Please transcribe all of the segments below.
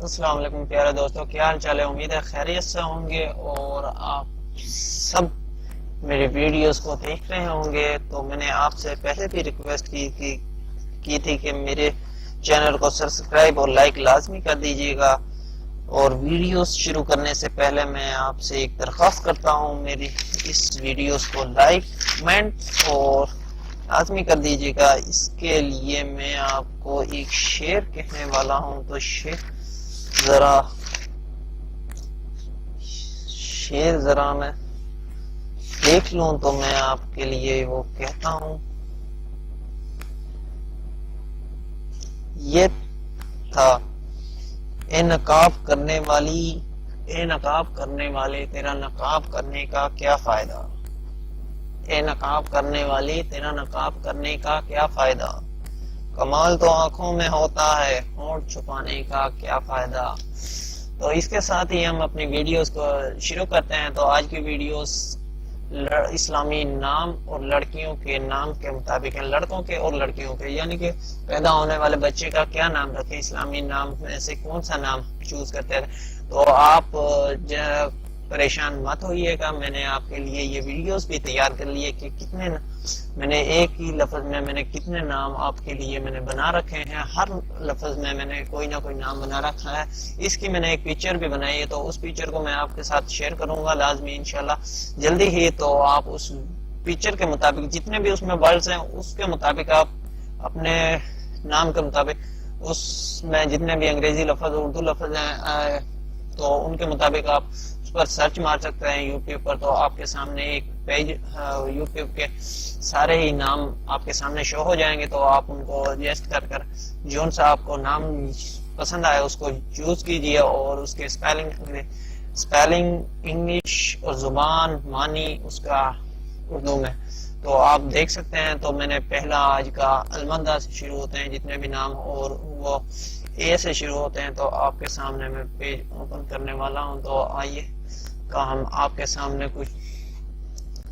السلام علیکم پیارے دوستوں، کیا حال چال ہے؟ امید ہے خیریت سے ہوں گے اور آپ سب میری ویڈیوز کو دیکھ رہے ہوں گے۔ تو میں نے آپ سے پہلے بھی ریکویسٹ کی تھی کہ میرے چینل کو سبسکرائب اور لائک لازمی کر دیجیے گا، اور ویڈیوز شروع کرنے سے پہلے میں آپ سے ایک درخواست کرتا ہوں، میری اس ویڈیوز کو لائک کمنٹ اور لازمی کر دیجیے گا۔ اس کے لیے میں آپ کو ایک شعر کہنے والا ہوں، تو شعر ذرا میں دیکھ لوں تو میں آپ کے لیے وہ کہتا ہوں۔ یہ تھا: اے نقاب کرنے والے تیرا نقاب کرنے کا کیا فائدہ، اے نقاب کرنے والی تیرا نقاب کرنے کا کیا فائدہ، کمال تو آنکھوں میں ہوتا ہے، ہونٹ چھپانے کا کیا فائدہ۔ تو اس کے ساتھ ہی ہم اپنی ویڈیوز کو شروع کرتے ہیں۔ تو آج کی ویڈیوز اسلامی نام اور لڑکیوں کے نام کے مطابق ہیں، لڑکوں کے اور لڑکیوں کے، یعنی کہ پیدا ہونے والے بچے کا کیا نام رکھیں، اسلامی نام میں سے کون سا نام چوز کرتے ہیں۔ تو آپ پریشان مت ہوئیے گا، میں نے آپ کے لیے یہ ویڈیوز بھی تیار کر لیے کہ میں نے ایک ہی لفظ میں میں نے کتنے نام آپ کے لیے میں نے بنا رکھے ہیں، ہر لفظ میں میں نے کوئی نہ کوئی نام بنا رکھا ہے۔ اس کی میں نے ایک پکچر بھی بنائی ہے، تو اس پکچر کو میں آپ کے ساتھ شیئر کروں گا لازمی انشاءاللہ جلدی ہی۔ تو آپ اس پکچر کے مطابق جتنے بھی اس میں ورڈز ہیں اس کے مطابق آپ اپنے نام کے مطابق اس میں جتنے بھی انگریزی لفظ اردو لفظ ہیں تو ان کے مطابق آپ اس پر سرچ مار سکتے ہیں یوٹیوب پر۔ تو آپ کے سامنے ایک پیج یوٹیوب کے سارے ہی نام آپ کے سامنے شو ہو جائیں گے، تو آپ ان کو ایڈجسٹ کر جون سا آپ کو نام پسند آئے اس کو چوز کیجئے، اور اس کے سپیلنگ انگلش اور زبان معنی اس کا اردو میں تو آپ دیکھ سکتے ہیں۔ تو میں نے پہلا آج کا المندہ سے شروع ہوتے ہیں جتنے بھی نام، اور وہ اے سے شروع ہوتے ہیں۔ تو آپ کے سامنے میں پیج اوپن کرنے والا ہوں، تو آئیے ہم آپ کے سامنے کچھ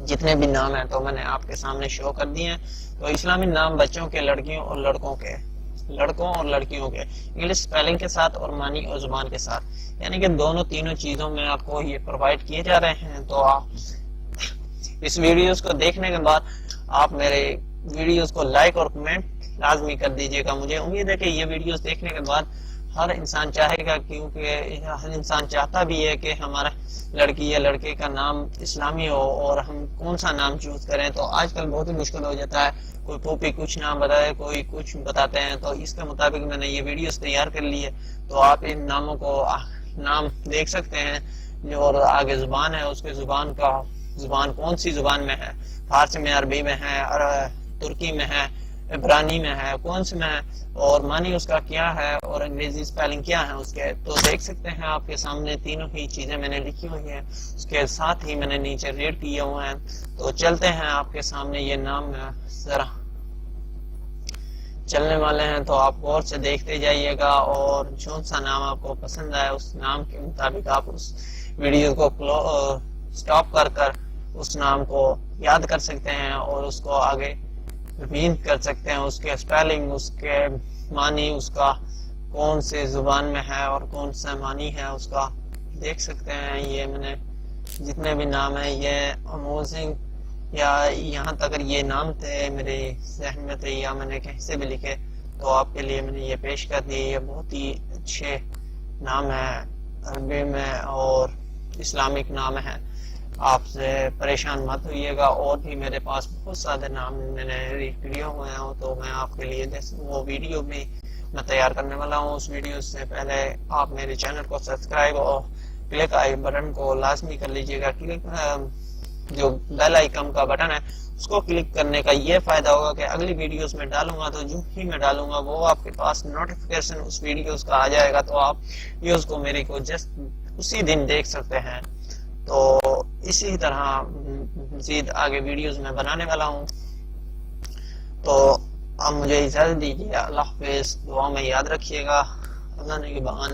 جتنے بھی نام ہیں تو میں نے آپ کے سامنے شو کر دیے ہیں۔ تو اسلامی نام بچوں کے، لڑکیوں اور لڑکوں کے، لڑکوں اور لڑکیوں کے، انگلش سپیلنگ کے ساتھ اور معنی اور زبان کے ساتھ، یعنی کہ تینوں چیزوں میں آپ کو یہ پرووائڈ کیے جا رہے ہیں۔ تو آپ اس ویڈیوز کو دیکھنے کے بعد آپ میرے ویڈیوز کو لائک اور کمنٹ لازمی کر دیجیے گا۔ مجھے امید ہے کہ یہ ویڈیوز دیکھنے کے بعد ہر انسان چاہے گا، کیونکہ ہر انسان چاہتا بھی ہے کہ ہمارا لڑکی یا لڑکے کا نام اسلامی ہو، اور ہم کون سا نام چوز کریں۔ تو آج کل بہت ہی مشکل ہو جاتا ہے، کوئی پوپی کچھ نام بتائے، کوئی کچھ بتاتے ہیں، تو اس کے مطابق میں نے یہ ویڈیوز تیار کر لی ہے۔ تو آپ ان ناموں کو نام دیکھ سکتے ہیں، اور آگے زبان ہے، اس کے زبان کون سی زبان میں ہے، فارسی میں، عربی میں ہے، ترکی میں ہے، عبرانی میں ہے، کون سے میں ہے، اور معنی اس کا کیا ہے، اور انگریزی سپیلنگ کیا ہے اس کے۔ تو دیکھ سکتے ہیں آپ کے سامنے تینوں ہی چیزیں میں نے لکھی ہوئی ہیں، اس کے ساتھ ہی میں نے نیچے ریڈ کیے ہوئے ہیں۔ تو چلتے ہیں آپ کے سامنے، یہ نام ذرا چلنے والے ہیں، تو آپ غور سے دیکھتے جائیے گا، اور جو سا نام آپ کو پسند آئے اس نام کے مطابق آپ اس ویڈیو کو سٹاپ کر اس نام کو یاد کر سکتے ہیں، اور اس کو آگے ریپیٹ کر سکتے ہیں، اس کے سپیلنگ، اس کے معنی، اس کا کون سے زبان میں ہے اور کون سا معنی ہے اس کا دیکھ سکتے ہیں۔ یہ میں نے جتنے بھی نام ہیں یہ امیزنگ، یا یہاں تک یہ نام تھے میرے ذہن میں تھے، یا میں نے کہیں سے بھی لکھے، تو آپ کے لیے میں نے یہ پیش کر دی۔ یہ بہت ہی اچھے نام ہیں، عربی میں اور اسلامک نام ہے، آپ سے پریشان مت ہوئیے گا۔ اور بھی میرے پاس بہت سارے نام میں نے ویڈیو ہوئے ہیں، تو میں آپ کے لیے وہ ویڈیو بھی میں تیار کرنے والا ہوں۔ اس ویڈیو سے پہلے آپ میرے چینل کو سبسکرائب اور کلک آئی بٹن کو لازمی کر لیجئے گا۔ جو بیل آئیکن کا بٹن ہے اس کو کلک کرنے کا یہ فائدہ ہوگا کہ اگلی ویڈیوز میں ڈالوں گا تو جو ہی میں ڈالوں گا وہ آپ کے پاس نوٹیفیکیشن اس ویڈیوز کا آ جائے گا، تو آپ ویڈیوز کو میری کو جسٹ اسی دن دیکھ سکتے ہیں۔ تو اسی طرح مزید آگے ویڈیوز میں بنانے والا ہوں۔ تو آپ مجھے اجازت دیجیے، اللہ حافظ، دعا میں یاد رکھیے گا، اللہ نگہبان۔